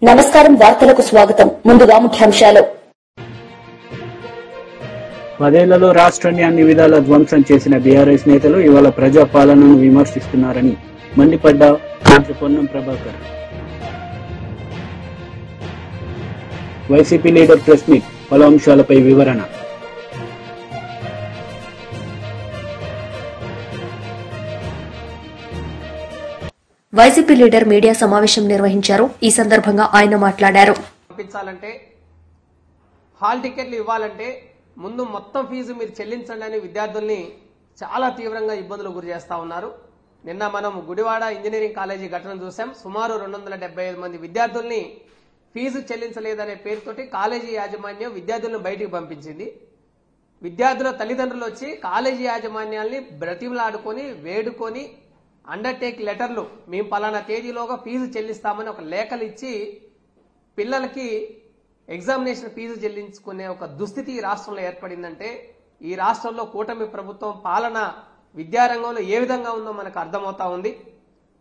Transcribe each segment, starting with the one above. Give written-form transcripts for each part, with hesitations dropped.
నమస్కారం వార్తలకు స్వాగతం ముందుగా ముఖ్యాంశాలు పదేళ్లలో రాష్ట్రాన్ని అన్ని విధాల ధ్వంసం చేసిన బీఆర్ఎస్ నేతలు ఇవాళ ప్రజా పాలనను విమర్శిస్తున్నారని మండిపడ్డ మంత్రి Ponnam Prabhakar. YCP leader press meet పలు అంశాలపై వివరణ. వైసీపీ లీడర్ మీడియా సమావేశం నిర్వహించారు. ఈ సందర్భంగా ఆయన మాట్లాడారు. పంపించాలంటే హాల్ టికెట్లు ఇవ్వాలంటే ముందు మొత్తం ఫీజు మీరు చెల్లించండి అని విద్యార్థుల్ని చాలా తీవ్రంగా ఇబ్బందులు గురి చేస్తా ఉన్నారు. నిన్న మనం గుడివాడ ఇంజనీరింగ్ కాలేజీ ఘటన చూసాం. సుమారు 275 మంది విద్యార్థుల్ని ఫీజు చెల్లించలేదనే పేరుతోటి కాలేజీ యాజమాన్యం విద్యార్థులను బయటికి పంపించింది. విద్యార్థుల తల్లిదండ్రులు వచ్చి కాలేజీ యాజమాన్యాల్ని బ్రతిమలాడుకొని వేడుకొని అండర్టేక్ లెటర్లు మేము పలానా తేదీలోగా ఫీజు చెల్లిస్తామని ఒక లేఖలు ఇచ్చి పిల్లలకి ఎగ్జామినేషన్ ఫీజు చెల్లించుకునే ఒక దుస్థితి ఈ రాష్ట్రంలో ఏర్పడిందంటే ఈ రాష్ట్రంలో కూటమి ప్రభుత్వం పాలన విద్యారంగంలో ఏ విధంగా ఉందో మనకు అర్థమవుతా ఉంది.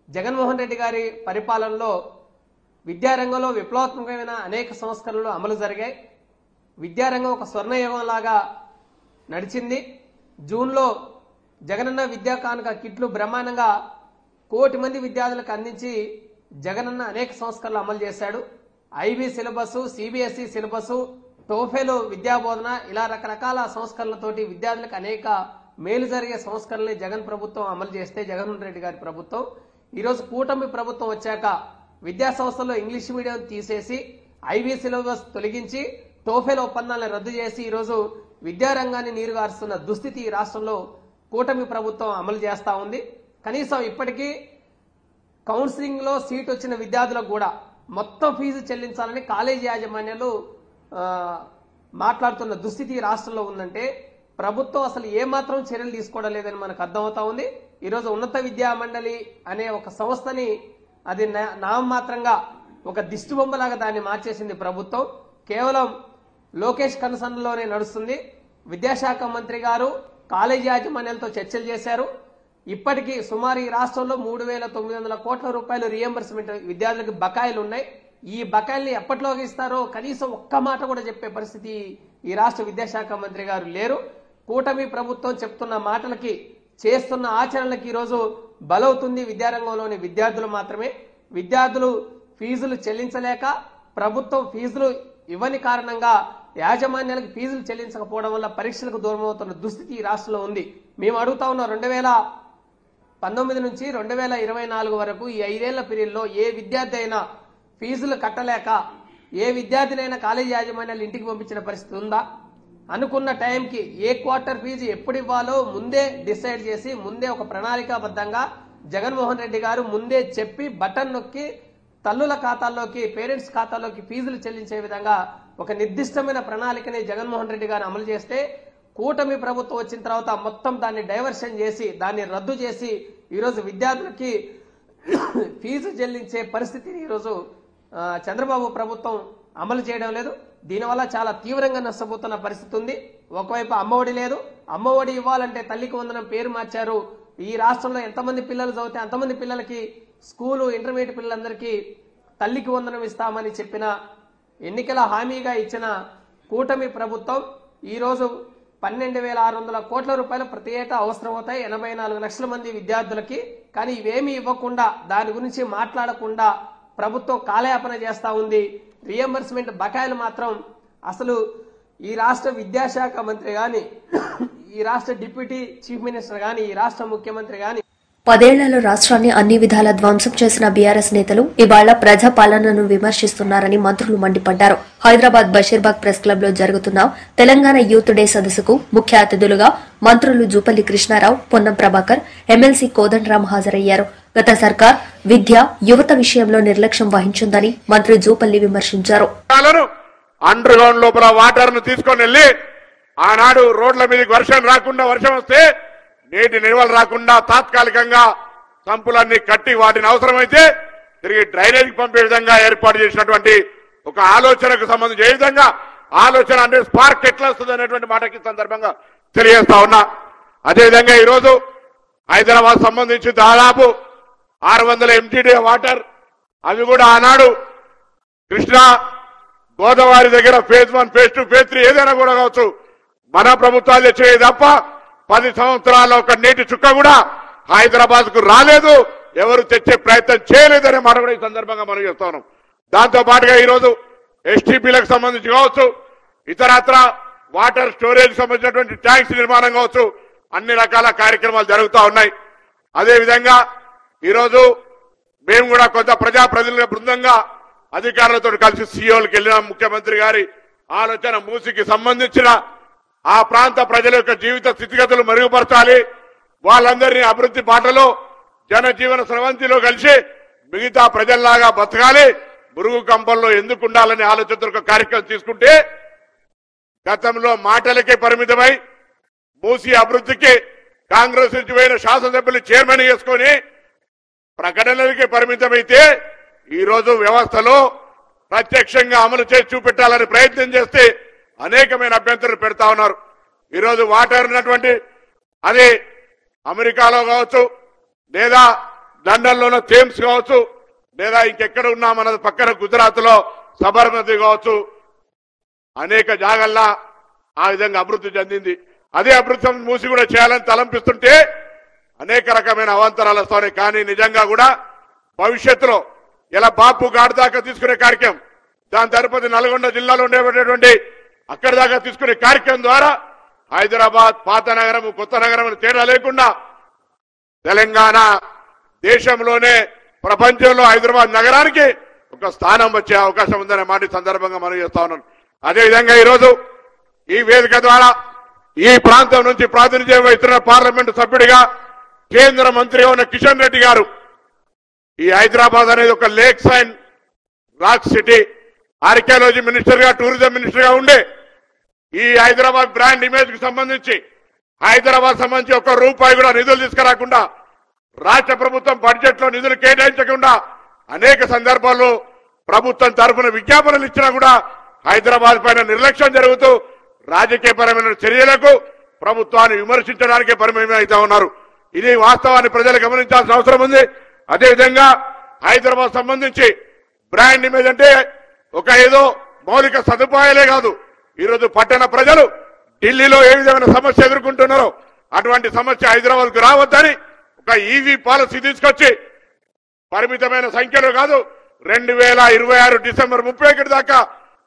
జగన్మోహన్ రెడ్డి గారి పరిపాలనలో విద్యారంగంలో విప్లవాత్మకమైన అనేక సంస్కరణలు అమలు జరిగాయి. విద్యారంగం ఒక స్వర్ణయుగం లాగా నడిచింది. జూన్లో జగనన్న విద్యా కానుక కిట్లు బ్రహ్మాండంగా 1 కోటి మంది విద్యార్థులకు అందించి జగనన్న అనేక సంస్కరణలు అమలు చేశాడు. IB syllabus, CBSE syllabus, TOEFL విద్యాబోధన ఇలా రకరకాల సంస్కరణలతోటి విద్యార్థులకు అనేక మేలు జరిగే సంస్కరణల్ని జగన్ ప్రభుత్వం అమలు చేస్తే జగన్మోహన్ రెడ్డి గారి ప్రభుత్వం ఈరోజు కూటమి ప్రభుత్వం వచ్చాక విద్యా సంస్థల్లో ఇంగ్లీష్ మీడియం తీసేసి ఐబీ సిలబస్ తొలగించి టోఫెల్ ఒప్పందాలను రద్దు చేసి ఈరోజు విద్యారంగాన్ని నీరుగారుస్తున్న దుస్థితి ఈ రాష్ట్రంలో కూటమి ప్రభుత్వం అమలు చేస్తా ఉంది. కనీసం ఇప్పటికీ కౌన్సిలింగ్ లో సీట్ వచ్చిన విద్యార్థులకు కూడా మొత్తం ఫీజు చెల్లించాలని కాలేజీ యాజమాన్యాలు మాట్లాడుతున్న దుస్థితి రాష్ట్రంలో ఉందంటే ప్రభుత్వం అసలు ఏమాత్రం చర్యలు తీసుకోవడం లేదని మనకు అర్థమవుతా ఉంది. ఈరోజు ఉన్నత విద్యా మండలి అనే ఒక సంస్థని అది నామమాత్రంగా ఒక దిష్టి బొమ్మలాగా దాన్ని మార్చేసింది ప్రభుత్వం. కేవలం లోకేష్ కన్సర్న్లోనే నడుస్తుంది. విద్యాశాఖ మంత్రి గారు కాలేజీ యాజమాన్యాలతో చర్చలు చేశారు. ఇప్పటికీ సుమారు ఈ రాష్ట్రంలో 3,900 కోట్ల రూపాయలు రియంబర్స్మెంట్ విద్యార్థులకు బకాయిలు ఉన్నాయి. ఈ బకాయిల్ని ఎప్పటిలోకి ఇస్తారో కనీసం ఒక్క మాట కూడా చెప్పే పరిస్థితి ఈ రాష్ట్ర విద్యాశాఖ మంత్రి గారు లేరు. కూటమి ప్రభుత్వం చెప్తున్న మాటలకి చేస్తున్న ఆచరణలకి ఈరోజు బలవుతుంది విద్యారంగంలోని విద్యార్థులు మాత్రమే. విద్యార్థులు ఫీజులు చెల్లించలేక ప్రభుత్వం ఫీజులు ఇవ్వని కారణంగా యాజమాన్యాలకు ఫీజులు చెల్లించకపోవడం వల్ల పరీక్షలకు దూరం అవుతున్న దుస్థితి ఈ రాష్ట్రంలో ఉంది. మేము అడుగుతా ఉన్నాం 2019 నుంచి 2024 వరకు ఈ 5 ఏళ్ల పీరియడ్లో ఏ విద్యార్థి అయినా ఫీజులు కట్టలేక ఏ విద్యార్థినైనా కాలేజీ యాజమాన్యాలు ఇంటికి పంపించిన పరిస్థితి ఉందా? అనుకున్న టైంకి ఏ క్వార్టర్ ఫీజు ఎప్పుడు ఇవ్వాలో ముందే డిసైడ్ చేసి ముందే ఒక ప్రణాళికాబద్ధంగా జగన్మోహన్ రెడ్డి గారు ముందే చెప్పి బటన్ నొక్కి తల్లుల ఖాతాల్లోకి పేరెంట్స్ ఖాతాల్లోకి ఫీజులు చెల్లించే విధంగా ఒక నిర్దిష్టమైన ప్రణాళికని జగన్మోహన్ రెడ్డి గారు అమలు చేస్తే కూటమి ప్రభుత్వం వచ్చిన తర్వాత మొత్తం దాన్ని డైవర్షన్ చేసి దాన్ని రద్దు చేసి ఈరోజు విద్యార్థులకి ఫీజు చెల్లించే పరిస్థితిని ఈరోజు చంద్రబాబు ప్రభుత్వం అమలు చేయడం లేదు. దీనివల్ల చాలా తీవ్రంగా నష్టపోతున్న పరిస్థితి ఉంది. ఒకవైపు అమ్మఒడి లేదు. అమ్మఒడి ఇవ్వాలంటే తల్లికి వందనం పేరు మార్చారు. ఈ రాష్ట్రంలో ఎంతమంది పిల్లలు చదివితే అంతమంది పిల్లలకి స్కూలు ఇంటర్మీడియట్ పిల్లలందరికీ తల్లికి వందనం ఇస్తామని చెప్పిన ఎన్నికల హామీగా ఇచ్చిన కూటమి ప్రభుత్వం ఈరోజు 12,600 కోట్ల రూపాయలు ప్రతి ఏటా అవసరమవుతాయి 84 లక్షల మంది విద్యార్థులకి. కానీ ఇవేమీ ఇవ్వకుండా దాని గురించి మాట్లాడకుండా ప్రభుత్వం కాలయాపన చేస్తా ఉంది. రియంబర్స్మెంట్ బకాయిలు మాత్రం అసలు ఈ రాష్ట్ర విద్యాశాఖ మంత్రి గాని ఈ రాష్ట్ర డిప్యూటీ చీఫ్ మినిస్టర్ గాని ఈ రాష్ట్ర ముఖ్యమంత్రి గాని 10 ఏళ్లలో రాష్ట్రాన్ని అన్ని విధాల ధ్వంసం చేసిన బీఆర్ఎస్ నేతలు ఇవాళ ప్రజా పాలనను విమర్శిస్తున్నారని మంత్రులు మండిపడ్డారు. హైదరాబాద్ బషీర్బాగ్ ప్రెస్ క్లబ్ లో జరుగుతున్న తెలంగాణ యూత్ డే సదస్సుకు ముఖ్య అతిథులుగా మంత్రులు జూపల్లి కృష్ణారావు, పొన్నం ప్రభాకర్, ఎమ్మెల్సీ కోదండరాం హాజరయ్యారు. గత సర్కార్ విద్య, యువత విషయంలో నిర్లక్ష్యం వహించిందని మంత్రి జూపల్లి విమర్శించారు. అండర్ గ్రౌండ్ లోపల వాటర్ ను తీసుకొని వెళ్లి ఆనాడు రోడ్ల మీదకి వర్షం వస్తే నీటి నిల్వలు రాకుండా తాత్కాలికంగా సంపులన్నీ కట్టి వాటిని అవసరమైతే తిరిగి డ్రైనేజీకి పంపే విధంగా ఏర్పాటు చేసినటువంటి ఒక ఆలోచనకు సంబంధించి ఏ విధంగా ఆలోచన అంటే స్పార్క్ ఎట్లా వస్తుంది అనేటువంటి మాటకి సందర్భంగా తెలియజేస్తా ఉన్నా. అదేవిధంగా ఈరోజు హైదరాబాద్ సంబంధించి దాదాపు 600 MTD వాటర్ అవి కూడా ఆనాడు కృష్ణా గోదావరి దగ్గర ఫేజ్ 1, ఫేజ్ 2, ఫేజ్ 3 ఏదైనా కూడా కావచ్చు, మన ప్రభుత్వాలు తెచ్చేది తప్ప 10 సంవత్సరాల ఒక నీటి చుక్క కూడా హైదరాబాద్ కు రాలేదు, ఎవరు తెచ్చే ప్రయత్నం చేయలేదనే మాట కూడా ఈ సందర్భంగా మనం చేస్తా ఉన్నాం. దాంతో పాటుగా ఈరోజు ఎస్టీపీలకు సంబంధించి కావచ్చు, ఇతరత్ర వాటర్ స్టోరేజ్ సంబంధించినటువంటి ట్యాంక్స్ నిర్మాణం కావచ్చు, అన్ని రకాల కార్యక్రమాలు జరుగుతూ ఉన్నాయి. అదేవిధంగా ఈరోజు మేము కూడా కొంత ప్రజాప్రతినిధుల బృందంగా అధికారులతో కలిసి సీఓలకు వెళ్ళిన ముఖ్యమంత్రి గారి ఆలోచన మూసికి సంబంధించిన ఆ ప్రాంత ప్రజల యొక్క జీవిత స్థితిగతులు మెరుగుపరచాలి, వాళ్ళందరినీ అభివృద్ధి బాటలో జనజీవన స్రవంతిలో కలిసి మిగతా ప్రజల్లాగా బతకాలి, మురుగు కంపంలో ఎందుకు ఉండాలనే ఆలోచనతో ఒక కార్యక్రమం తీసుకుంటే గతంలో మాటలకే పరిమితమై మూసి అభివృద్ధికి కాంగ్రెస్ నుంచి పోయిన శాసనసభ్యులు చైర్మన్ చేసుకుని ప్రకటనలకే పరిమితమైతే ఈరోజు వ్యవస్థలో ప్రత్యక్షంగా అమలు చేసి చూపెట్టాలని ప్రయత్నం చేస్తే అనేకమైన అభ్యంతరాలు పెడతా ఉన్నారు. ఈరోజు వాటర్ ఉన్నటువంటి అది అమెరికాలో కావచ్చు, లేదా లండన్లోనో థేమ్స్ కావచ్చు, లేదా ఇంకెక్కడ ఉన్నా మన పక్కన గుజరాత్ లో సబర్మతి కావచ్చు, అనేక జాగల్లా ఆ విధంగా అభివృద్ధి చెందింది. అదే అభివృద్ధి మూసి కూడా చేయాలని తలంపిస్తుంటే అనేక రకమైన అవాంతరాలు వస్తాయి. కానీ నిజంగా కూడా భవిష్యత్తులో ఇలా బాపు ఘాట్ దాకా తీసుకునే కార్యక్రమం, దాని తరుపతి నల్గొండ జిల్లాలో ఉండేటువంటి అక్కడి దాకా తీసుకునే కార్యక్రమం ద్వారా హైదరాబాద్ పాత నగరం కొత్త నగరం అని తేడా లేకుండా తెలంగాణ దేశంలోనే ప్రపంచంలో హైదరాబాద్ నగరానికి ఒక స్థానం వచ్చే అవకాశం ఉందనే మాట సందర్భంగా మనం చేస్తా ఉన్నాను. అదేవిధంగా ఈరోజు ఈ వేదిక ద్వారా ఈ ప్రాంతం నుంచి ప్రాతినిధ్యం వహిస్తున్న పార్లమెంటు సభ్యుడిగా కేంద్ర మంత్రిగా ఉన్న కిషన్ రెడ్డి గారు ఈ హైదరాబాద్ అనేది ఒక lakes and rock city, archaeology minister గా టూరిజం మినిస్టర్ గా ఉండే ఈ హైదరాబాద్ బ్రాండ్ ఇమేజ్ కు సంబంధించి హైదరాబాద్ సంబంధించి ఒక్క రూపాయి కూడా నిధులు తీసుకురాకుండా రాష్ట్ర ప్రభుత్వం బడ్జెట్ లో నిధులు కేటాయించకుండా అనేక సందర్భాల్లో ప్రభుత్వం తరఫున విజ్ఞాపనలు ఇచ్చినా కూడా హైదరాబాద్ పైన నిర్లక్ష్యం జరుగుతూ రాజకీయపరమైన చర్యలకు ప్రభుత్వాన్ని విమర్శించడానికే పరిమితం అవుతా ఉన్నారు. ఇది వాస్తవాన్ని ప్రజలు గమనించాల్సిన అవసరం ఉంది. అదేవిధంగా హైదరాబాద్ సంబంధించి బ్రాండ్ ఇమేజ్ అంటే ఒక ఏదో మౌలిక సదుపాయాలే కాదు, ఈరోజు పట్టణ ప్రజలు ఢిల్లీలో ఏ విధమైన సమస్య ఎదుర్కొంటున్నారో అటువంటి సమస్య హైదరాబాద్ కు రావద్దని ఒక ఈవీ పాలసీ తీసుకొచ్చి పరిమితమైన సంఖ్యలో కాదు 2026 డిసెంబర్ 31 దాకా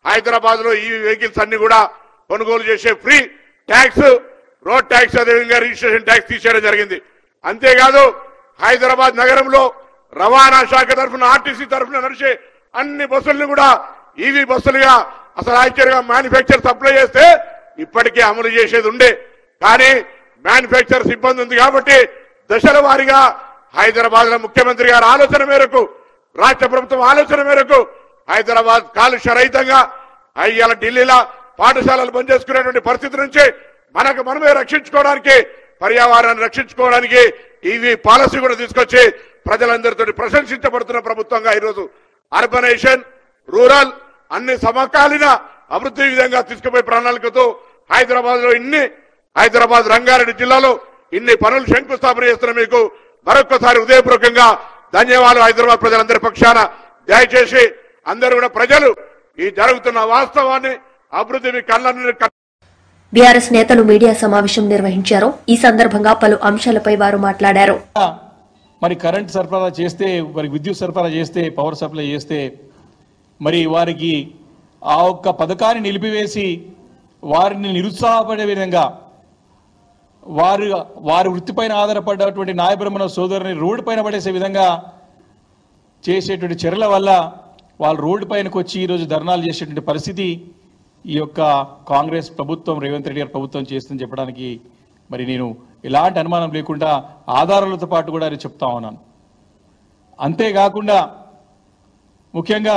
హైదరాబాద్ లో ఈవీ వెహికల్స్ అన్ని కూడా కొనుగోలు చేసే ఫ్రీ ట్యాక్స్, రోడ్ ట్యాక్స్, అదేవిధంగా రిజిస్ట్రేషన్ ట్యాక్స్ తీసేయడం జరిగింది. అంతేకాదు హైదరాబాద్ నగరంలో రవాణా శాఖ తరఫున ఆర్టీసీ తరఫున నడిచే అన్ని బస్సులను కూడా ఈవీ బస్సులుగా అసలు యాక్చువల్గా మ్యానుఫ్యాక్చర్ సప్లై చేస్తే ఇప్పటికే అమలు చేసేది ఉండే, కానీ మ్యానుఫ్యాక్చర్ సిబ్బంది ఉంది కాబట్టి దశల వారీగా హైదరాబాద్ లో ముఖ్యమంత్రి గారి ఆలోచన మేరకు రాష్ట్ర ప్రభుత్వం ఆలోచన మేరకు హైదరాబాద్ కాలుష్య రహితంగా ఇవాళ ఢిల్లీలో పాఠశాలలు బంద్ చేసుకునేటువంటి పరిస్థితి నుంచి మనకు మనమే రక్షించుకోవడానికి, పర్యావరణాన్ని రక్షించుకోవడానికి ఈవీ పాలసీ కూడా తీసుకొచ్చి ప్రజలందరితో ప్రశంసించబడుతున్న ప్రభుత్వంగా ఈరోజు అర్బనైజేషన్, రూరల్ అన్ని సమకాలీన అభివృద్ధి విధంగా తీసుకుపోయే ప్రణాళికతో హైదరాబాద్ రంగారెడ్డి జిల్లాలో ఇన్ని పనులు శంకుస్థాపన చేస్తున్న మీకు మరొక్కసారి హృదయపూర్వకంగా ధన్యవాదాలు. హైదరాబాద్ ప్రజలందరి పక్షాన దయచేసి అందరూ కూడా ప్రజలు ఈ జరుగుతున్న వాస్తవాన్ని అభివృద్ధిని బీఆర్ఎస్ నేతలు మీడియా సమావేశం నిర్వహించారు. ఈ సందర్భంగా పలు అంశాలపై వారు మాట్లాడారు. మరి కరెంట్ సరఫరా చేస్తే, మరి విద్యుత్ సరఫరా చేస్తే, పవర్ సప్లై చేస్తే మరి వారికి ఆ ఒక్క పథకాన్ని నిలిపివేసి వారిని నిరుత్సాహపడే విధంగా వారి వృత్తిపైన ఆధారపడ్డటువంటి నాయబ్రహ్మణ సోదరుని రోడ్డు పైన పడేసే విధంగా చేసేటువంటి చర్యల వల్ల వాళ్ళు రోడ్డు పైనకు వచ్చి ఈరోజు ధర్నాలు చేసేటువంటి పరిస్థితి ఈ యొక్క కాంగ్రెస్ ప్రభుత్వం, రేవంత్ రెడ్డి గారి ప్రభుత్వం చేస్తుందని చెప్పడానికి మరి నేను ఎలాంటి అనుమానం లేకుండా ఆధారాలతో పాటు కూడా నేను చెప్తా ఉన్నాను. అంతేకాకుండా ముఖ్యంగా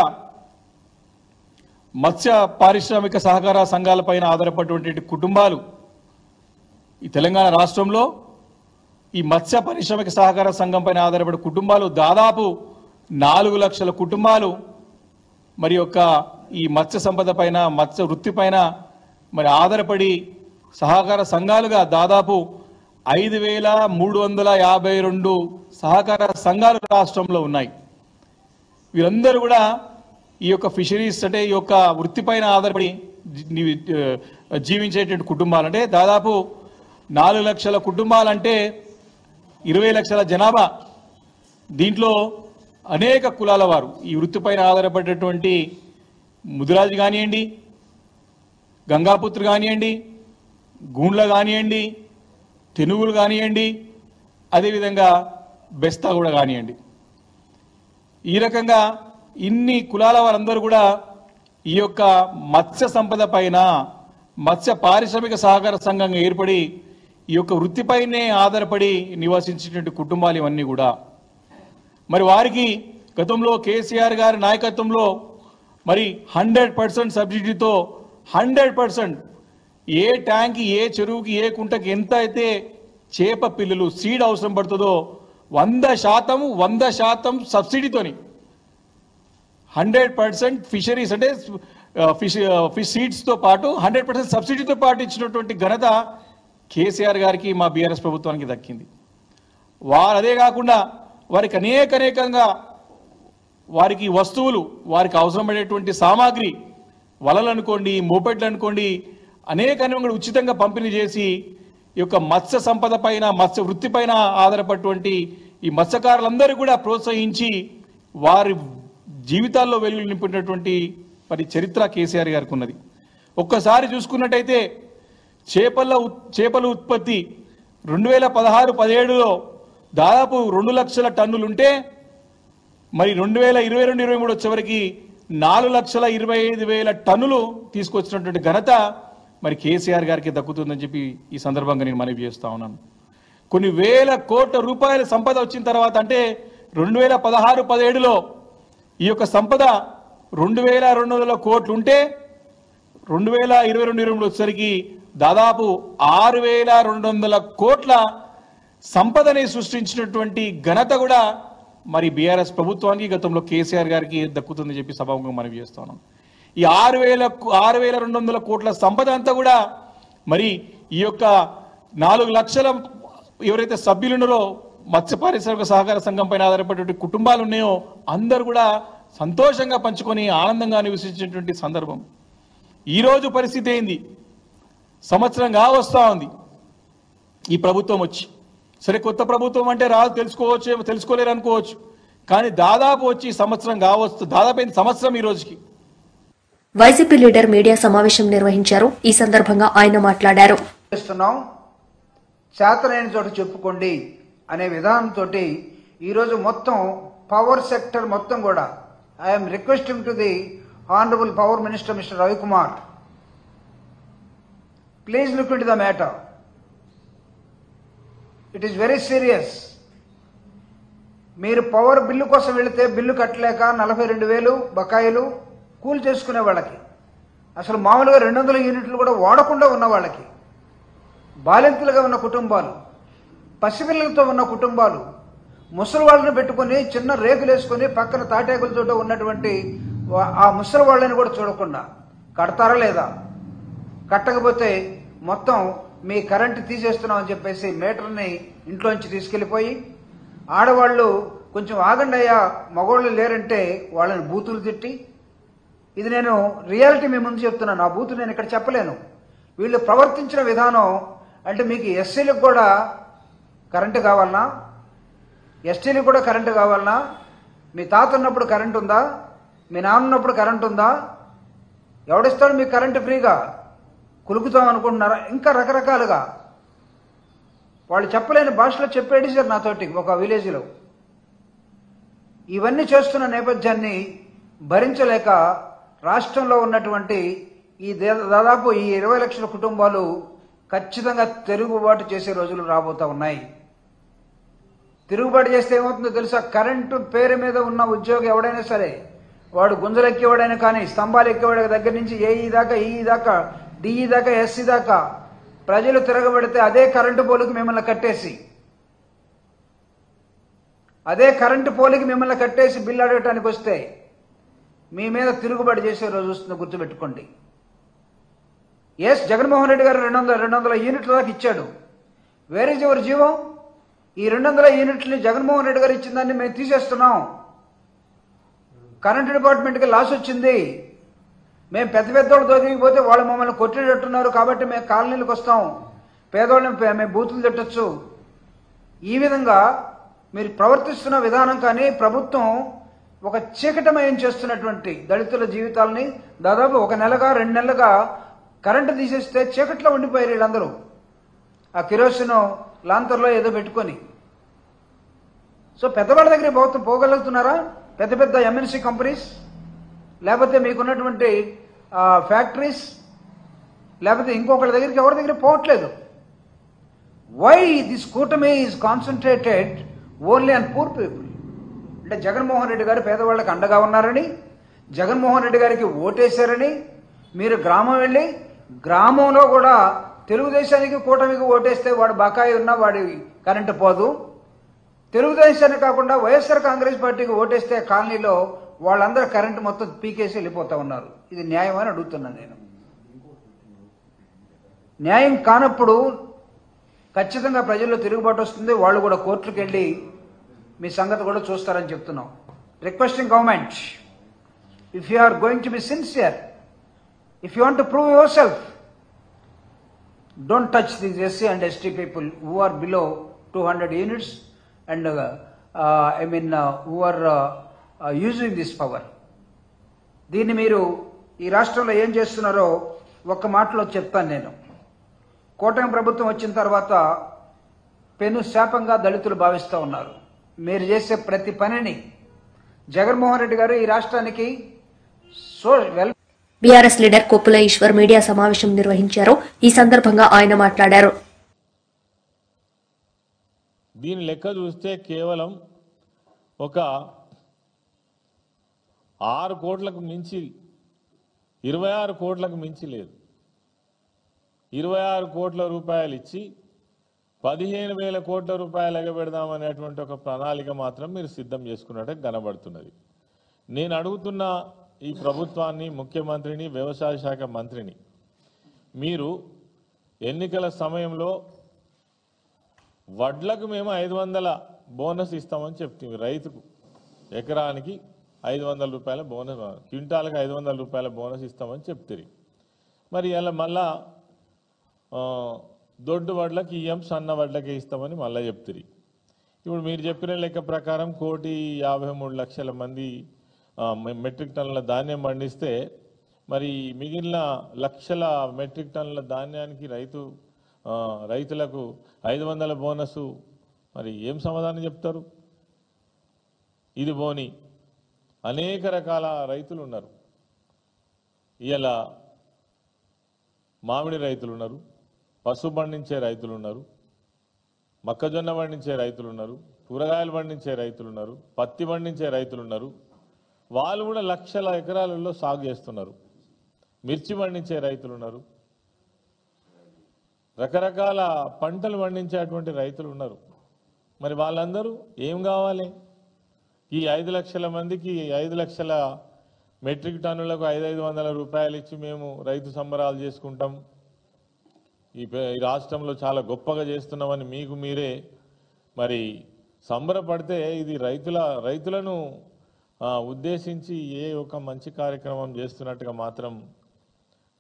మత్స్య పారిశ్రామిక సహకార సంఘాలపైన ఆధారపడినటువంటి కుటుంబాలు ఈ తెలంగాణ రాష్ట్రంలో ఈ మత్స్య పారిశ్రామిక సహకార సంఘం పైన ఆధారపడే కుటుంబాలు దాదాపు 4 లక్షల కుటుంబాలు మరి యొక్క ఈ మత్స్య సంపద పైన, మత్స్య వృత్తి పైన మరి ఆధారపడి సహకార సంఘాలుగా దాదాపు 5352 సహకార సంఘాలు రాష్ట్రంలో ఉన్నాయి. వీరందరూ కూడా ఈ యొక్క ఫిషరీస్ అంటే ఈ యొక్క వృత్తిపైన ఆధారపడి జీవించేటువంటి కుటుంబాలు అంటే దాదాపు 4 లక్షల కుటుంబాలంటే 20 లక్షల జనాభా. దీంట్లో అనేక కులాల వారు ఈ వృత్తిపైన ఆధారపడేటువంటి ముదిరాజు కానివ్వండి, గంగాపుత్రు కానివ్వండి, గూండ్ల కానివ్వండి, తెనుగులు కానివ్వండి, అదేవిధంగా బెస్తా కూడా కానివ్వండి. ఈ రకంగా ఇన్ని కులాల వారందరూ కూడా ఈ యొక్క మత్స్య సంపద పైన మత్స్య పారిశ్రామిక సహకార సంఘంగా ఏర్పడి ఈ యొక్క వృత్తిపైనే ఆధారపడి నివసించేటువంటి కుటుంబాలు ఇవన్నీ కూడా. మరి వారికి గతంలో కేసీఆర్ గారి నాయకత్వంలో మరి 100% సబ్సిడీతో 100% ఏ ట్యాంక్కి, ఏ చెరువుకి, ఏ కుంటకి ఎంత అయితే చేప పిల్లలు సీడ్ అవసరం పడుతుందో 100% సబ్సిడీతోని 100% ఫిషరీస్ అంటే ఫిష్ సీడ్స్తో పాటు 100% సబ్సిడీతో పాటు ఇచ్చినటువంటి ఘనత కేసీఆర్ గారికి, మా బీఆర్ఎస్ ప్రభుత్వానికి దక్కింది. అదే కాకుండా వారికి అనేకంగా వారికి వస్తువులు, వారికి అవసరమైనటువంటి సామాగ్రి, వలలు అనుకోండి, మోపెడ్లు అనుకోండి, అనేకంగా ఉచితంగా పంపిణీ చేసి ఈ యొక్క మత్స్య సంపద పైన, మత్స్య వృత్తి పైన ఆధారపడినటువంటి ఈ మత్స్యకారులందరూ కూడా ప్రోత్సహించి వారి జీవితాల్లో వెలుగులు నింపినటువంటి మరి చరిత్ర కేసీఆర్ గారికి ఉన్నది. ఒక్కసారి చూసుకున్నట్టయితే చేపల ఉత్పత్తి 2016-17లో దాదాపు 2 లక్షల టన్నులుంటే మరి 2022-23 వచ్చేవరకు 4,25,000 టన్నులు తీసుకొచ్చినటువంటి ఘనత మరి కేసీఆర్ గారికి దక్కుతుందని చెప్పి ఈ సందర్భంగా నేను మనవి చేస్తా ఉన్నాను. కొన్ని వేల కోట్ల రూపాయల సంపద వచ్చిన తర్వాత అంటే 2016-17లో ఈ యొక్క సంపద 2,200 కోట్లు ఉంటే 2022-23 వచ్చేసరికి దాదాపు 6,200 కోట్ల సంపదని సృష్టించినటువంటి ఘనత కూడా మరి బీఆర్ఎస్ ప్రభుత్వానికి గతంలో కేసీఆర్ గారికి దక్కుతుందని చెప్పి సభాముఖంగా మనవి చేస్తాను. ఈ 6,200 కోట్ల సంపద అంతా కూడా మరి ఈ యొక్క 4 లక్షల ఎవరైతే సభ్యులు ఉన్నారో మత్స్య పారిశ్రామిక సహకార సంఘం పైన ఆధారపడే కుటుంబాలు ఉన్నాయో అందరూ కూడా సంతోషంగా పంచుకొని ఆనందంగా నివసించేటువంటి సందర్భం. ఈరోజు పరిస్థితి ఏంది? సంవత్సరంగా వస్తూ ఉంది ఈ ప్రభుత్వం వచ్చి. సరే, కొత్త ప్రభుత్వం అంటే రాదు, తెలుసుకోలేరు అనుకోవచ్చు, కానీ దాదాపు వచ్చి సంవత్సరం కావచ్చు, దాదాపు సంవత్సరం ఈ రోజుకి. వైసీపీ లీడర్ మీడియా సమావేశం నిర్వహించారు. ఈ సందర్భంగా ఆయన మాట్లాడారు. చేతనైన చోట చెప్పుకోండి అనే విధానంతో ఈరోజు మొత్తం పవర్ సెక్టర్ మొత్తం కూడా I'm requesting to the honourable power minister mister Ravikumar, please look in to the matter. It is very serious. మీరు పవర్ బిల్లు కోసం వెళితే బిల్లు కట్టలేక 42,000 బకాయిలు కూల్ చేసుకునే వాళ్ళకి, అసలు మామూలుగా 200 యూనిట్లు కూడా వాడకుండా ఉన్న వాళ్ళకి, బాలింతలుగా ఉన్న కుటుంబాలు, పసిపిల్లలతో ఉన్న కుటుంబాలు, ముసలి వాళ్ళని పెట్టుకుని చిన్న రేకులు వేసుకుని పక్కన తాటేకులతో ఉన్నటువంటి ఆ ముసలి వాళ్ళని కూడా చూడకుండా కడతారా లేదా? కట్టకపోతే మొత్తం మీ కరెంటు తీసేస్తున్నామని చెప్పేసి మీటర్ని ఇంట్లోంచి తీసుకెళ్లిపోయి, ఆడవాళ్ళు కొంచెం ఆగండి అయ్యా మగవాళ్ళు లేరంటే వాళ్ళని బూతులు తిట్టి, ఇది నేను రియాలిటీ మీ ముందు చెప్తున్నాను, ఆ బూతులు నేను ఇక్కడ చెప్పలేను. వీళ్ళు ప్రవర్తించిన విధానం అంటే మీకు ఎస్సీలకు కూడా కరెంటు కావాలన్నా, ఎస్టీలకు కూడా కరెంటు కావాలన్నా, మీ తాత ఉన్నప్పుడు కరెంటు ఉందా, మీ నాన్న ఉన్నప్పుడు కరెంటు ఉందా, ఎవడిస్తాడు మీకు కరెంటు ఫ్రీగా? కులుకుతాం అనుకుంటున్నారా? ఇంకా రకరకాలుగా వాళ్ళు చెప్పలేని భాషలో చెప్పేడిసారు నాతోటి ఒక విలేజ్లో. ఇవన్నీ చేస్తున్న నేపథ్యాన్ని భరించలేక రాష్ట్రంలో ఉన్నటువంటి ఈ దాదాపు ఈ 20 లక్షల కుటుంబాలు ఖచ్చితంగా తిరుగుబాటు చేసే రోజులు రాబోతా ఉన్నాయి. తిరుగుబాటు చేస్తే ఏమవుతుందో తెలుసా? కరెంటు పేరు మీద ఉన్న ఉద్యోగి ఎవడైనా సరే, వాడు గుంజలు ఎక్కేవాడైనా కానీ, స్తంభాలు ఎక్కేవాడి దగ్గర నుంచి ఏఈ దాకా, ఈఈ దాకా, డిఈ దాకా, ఎస్సీ దాకా ప్రజలు తిరగబడితే అదే కరెంటు పోలుకి మిమ్మల్ని కట్టేసి, అదే కరెంటు పోలికి మిమ్మల్ని కట్టేసి బిల్లు అడగటానికి వస్తే మీ మీద తిరుగుబాటు చేసే రోజు వస్తుందో గుర్తుపెట్టుకోండి. ఎస్, జగన్మోహన్ రెడ్డి గారు 200 యూనిట్ల దాకా ఇచ్చాడు. వేర్ ఈజ్ యువర్ జీవం? ఈ 200 యూనిట్లని జగన్మోహన్ రెడ్డి గారు ఇచ్చిన దాన్ని మేము తీసేస్తున్నాం. కరెంటు డిపార్ట్మెంట్కి లాస్ వచ్చింది, మేము పెద్ద పెద్దోళ్ళు దొరికిపోతే వాళ్ళు మమ్మల్ని కొట్టేటట్టున్నారు కాబట్టి మేము కాలనీలకు వస్తాం, పేదోళ్ళని మేము బూతులు తిట్టచ్చు. ఈ విధంగా మీరు ప్రవర్తిస్తున్న విధానం కానీ ప్రభుత్వం ఒక చీకటమయం చేస్తున్నటువంటి దళితుల జీవితాలని దాదాపు 1 నెలగా 2 నెలలుగా కరెంటు తీసేస్తే చీకట్లో ఉండిపోయారు వీళ్ళందరూ, ఆ కిరోసిన్ లాంతర్లో ఏదో పెట్టుకొని. సో పెద్దవాళ్ళ దగ్గర పోగలుగుతున్నారా? పెద్ద పెద్ద ఎంఎన్సీ కంపెనీస్, లేకపోతే మీకున్నటువంటి ఫ్యాక్టరీస్, లేకపోతే ఇంకొకరి దగ్గరికి ఎవరి దగ్గర పోవట్లేదు. వై దిస్ కూటమి is concentrated only on poor people? అంటే జగన్మోహన్ రెడ్డి గారు పేదవాళ్ళకి అండగా ఉన్నారని, జగన్మోహన్ రెడ్డి గారికి ఓటేశారని మీరు గ్రామం వెళ్ళి గ్రామంలో కూడా తెలుగుదేశానికి కూటమికి ఓటేస్తే వాడు బకాయి ఉన్నా వాడి కరెంటు పోదు, తెలుగుదేశానికి కాకుండా వైఎస్ఆర్ కాంగ్రెస్ పార్టీకి ఓటేస్తే కాలనీలో వాళ్ళందరూ కరెంటు మొత్తం పీకేసి వెళ్ళిపోతా ఉన్నారు. ఇది న్యాయం అని అడుగుతున్నాను నేను. న్యాయం కానప్పుడు ఖచ్చితంగా ప్రజల్లో తిరుగుబాటు వస్తుంది, వాళ్ళు కూడా కోర్టులకు వెళ్ళి మీ సంగతి కూడా చూస్తారని చెప్తున్నాం. Requesting government, if you are going to be sincere, if you want to prove yourself, don't touch these SC and ST people who are below 200 units and who are using this power. దీన్ని మీరు ఈ రాష్ట్రంలో ఏం చేస్తున్నారో ఒక్క మాటలో చెప్తాను నేను. కూటమి ప్రభుత్వం వచ్చిన తర్వాత పెను శాపంగా దళితులు భావిస్తూ ఉన్నారు. మీరు చేసే ప్రతి పనిని జగన్మోహన్ రెడ్డి గారు ఈ రాష్ట్రానికి BRS leader Koppula Eshwar media సమావేశం నిర్వహించారు. ఈ సందర్భంగా ఆయన మాట్లాడారు. దీని లెక్క చూస్తే కేవలం ఒక 6 కోట్లకు మించి 26 కోట్లకు మించి లేదు. 26 కోట్ల రూపాయలు ఇచ్చి 15,000 కోట్ల రూపాయలు ఎగబెడదామనేటువంటి ఒక ప్రణాళిక మాత్రం మీరు సిద్ధం చేసుకున్నట్టే కనబడుతున్నది. నేను అడుగుతున్న ఈ ప్రభుత్వాన్ని, ముఖ్యమంత్రిని, వ్యవసాయ శాఖ మంత్రిని, మీరు ఎన్నికల సమయంలో వడ్లకు మేము 500 బోనస్ ఇస్తామని చెప్తుంది. రైతుకు ఎకరానికి 500 రూపాయల బోనస్, క్వింటాల్కి 500 రూపాయల బోనస్ ఇస్తామని చెప్తుంది. మరి ఇలా మళ్ళా దొడ్డు వడ్లకి ఇయ్యం, సన్న వడ్లకే ఇస్తామని మళ్ళీ చెప్తుంది. ఇప్పుడు మీరు చెప్పిన లెక్క ప్రకారం 1,53,00,000 మంది మెట్రిక్ టన్నుల ధాన్యం పండిస్తే మరి మిగిలిన లక్షల మెట్రిక్ టన్నుల ధాన్యానికి రైతులకు 500 బోనసు, మరి ఏం సమాధానం చెప్తారు? ఇది పోని అనేక రకాల రైతులు ఉన్నారు. ఇలా మామిడి రైతులు ఉన్నారు, పసుపు పండించే రైతులు ఉన్నారు, మొక్కజొన్న పండించే రైతులు ఉన్నారు, కూరగాయలు పండించే రైతులు ఉన్నారు, పత్తి పండించే రైతులు ఉన్నారు. వాళ్ళు కూడా లక్షల ఎకరాలలో సాగు చేస్తున్నారు. మిర్చి పండించే రైతులు ఉన్నారు, రకరకాల పంటలు పండించేటువంటి రైతులు ఉన్నారు. మరి వాళ్ళందరూ ఏం కావాలి? ఈ 5 లక్షల మందికి 5 లక్షల మెట్రిక్ టన్నులకు 500 రూపాయలు ఇచ్చి మేము రైతు సంబరాలు చేసుకుంటాం, ఈ రాష్ట్రంలో చాలా గొప్పగా చేస్తున్నామని మీకు మీరే మరి సంబరపడితే ఇది రైతులను ఉద్దేశించి ఏ ఒక మంచి కార్యక్రమం చేస్తున్నట్టుగా మాత్రం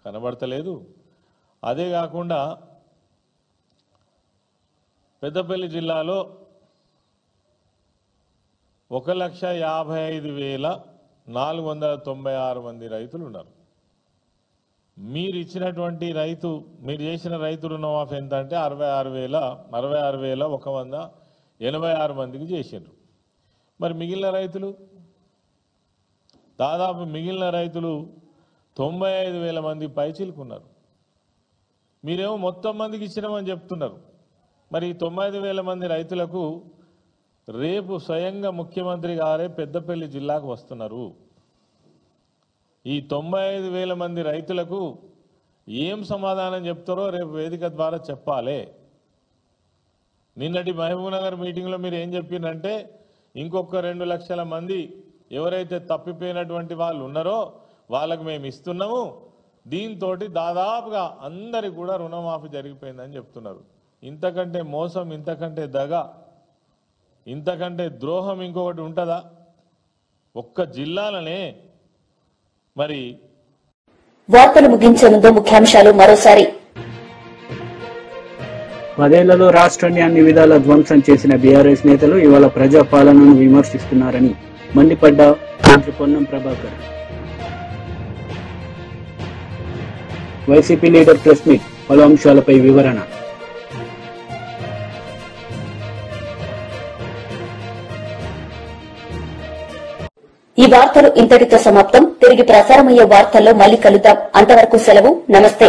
కనబడతలేదు. అదే కాకుండా పెద్దపల్లి జిల్లాలో 1,55,496 మంది రైతులు ఉన్నారు. మీరు చేసిన రైతు రుణమాఫీ ఎంత అంటే 66,186 మందికి చేసిండ్రు. మరి మిగిలిన రైతులు దాదాపు 95,000 మంది పైచిలుకున్నారు. మీరేమో మొత్తం మందికి ఇచ్చినామని చెప్తున్నారు. మరి 95,000 మంది రైతులకు రేపు స్వయంగా ముఖ్యమంత్రి గారే పెద్దపల్లి జిల్లాకు వస్తున్నారు. ఈ 95,000 మంది రైతులకు ఏం సమాధానం చెప్తారో రేపు వేదిక ద్వారా చెప్పాలి. నిన్నటి మహబూబ్నగర్ మీటింగ్లో మీరు ఏం చెప్పినంటే ఇంకొక 2 లక్షల మంది ఎవరైతే తప్పిపోయినటువంటి వాళ్ళు ఉన్నారో వాళ్ళకు మేము ఇస్తున్నాము, దీంతో దాదాపుగా అందరికి కూడా రుణమాఫీ జరిగిపోయిందని చెప్తున్నారు. ఇంతకంటే మోసం, ఇంతకంటే దగ, ఇంతకంటే ద్రోహం ఇంకొకటి ఉంటుందా? ఒక్క జిల్లాలనే మరి వార్తలు ముగించే ముందు ముఖ్యాంశాలు మరోసారి. 10 ఏళ్లలో రాష్ట్రాన్ని అన్ని విధాల ధ్వంసం చేసిన బీఆర్ఎస్ నేతలు ఇవాళ ప్రజా పాలనను విమర్శిస్తున్నారని మండిపడ్డ మంత్రి Ponnam Prabhakar. YCP leader press meet, పలు అంశాలపై వివరణ. ఈ వార్తలు ఇంతటితో సమాప్తం. తిరిగి ప్రసారమయ్యే వార్తల్లో మళ్లీ కలుద్దాం. అంతవరకు సెలవు. నమస్తే.